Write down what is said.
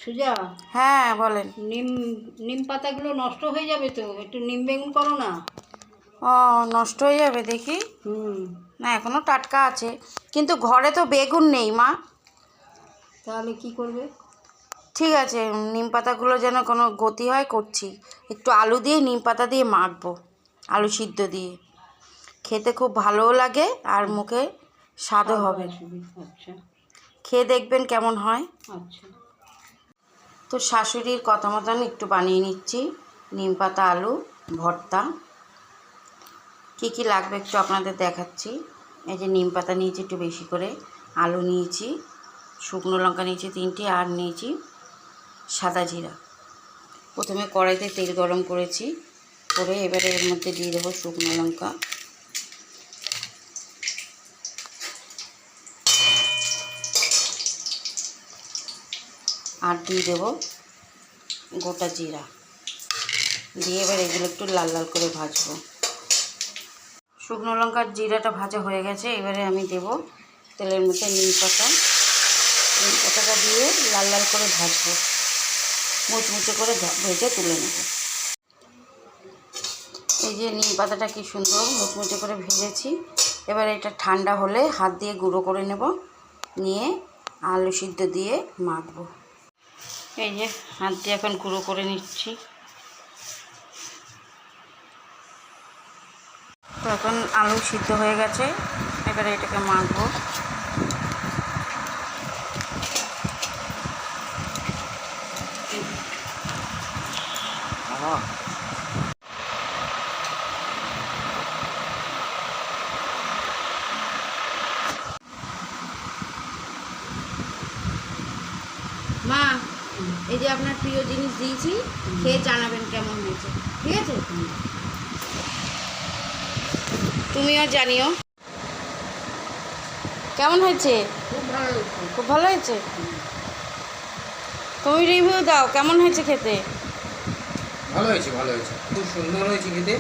সুজা, হ্যাঁ বলেন। নিম নিম পাতাগুলো নষ্ট হয়ে যাবে তো, একটু নিম বেগুন করো না। ও নষ্ট হয়ে যাবে দেখি। না এখনও টাটকা আছে, কিন্তু ঘরে তো বেগুন নেই মা। তাহলে কি করবে? ঠিক আছে, নিম পাতাগুলো যেন কোনো গতি হয় করছি। একটু আলু দিয়ে নিম পাতা দিয়ে মাখবো, আলু সিদ্ধ দিয়ে। খেতে খুব ভালোও লাগে আর মুখে স্বাদও হবে। আচ্ছা খেয়ে দেখবেন কেমন হয়। আচ্ছা। তো শাশুড়ির কথা মতন একটু বানিয়ে নিচ্ছি নিম পাতা আলু ভর্তা। কী কী লাগবে একটু আপনাদের দেখাচ্ছি। এই যে নিম পাতা নিয়েছি একটু বেশি করে, আলু নিয়েছি, শুকনো লঙ্কা নিয়েছি 3টে, আর নিয়েছি সাদা জিরা। প্রথমে কড়াইতে তেল গরম করেছি, করে এবারে এর মধ্যে দিয়ে দেবো শুকনো লঙ্কা, আর দিয়ে দেবো গোটা জিরা, দিয়ে এবার এগুলো একটু লাল লাল করে ভাজবো। শুকনো লঙ্কার জিরাটা ভাজা হয়ে গেছে, এবারে আমি দেব তেলের মধ্যে নিম পাতাটা দিয়ে লাল লাল করে ভাজবো, মুচমুচে করে ভেজে তুলে নেব। এই যে নিম পাতাটা কি সুন্দর মুচমুচে করে ভেজেছি। এবার এটা ঠান্ডা হলে হাত দিয়ে গুঁড়ো করে নেব, নিয়ে আলু সিদ্ধ দিয়ে মাখবো। এই যে হাত দিয়ে এখন গুঁড়ো করে নিচ্ছি। তো এখন আলু সিদ্ধ হয়ে গেছে, এবারে এটাকে মাখবো। মা, এই যে আপনার প্রিয় জিনিস দিয়েছি, খেয়ে জানাবেন কেমন হয়েছে, ঠিক আছে? তুমিও জানিও কেমন হয়েছে। খুব ভালো হয়েছে। খুব ভালো হয়েছে। তুমি রিভিউ দাও কেমন হয়েছে খেতে। ভালো হয়েছে, ভালো হয়েছে, খুব সুন্দর হয়েছে খেতে।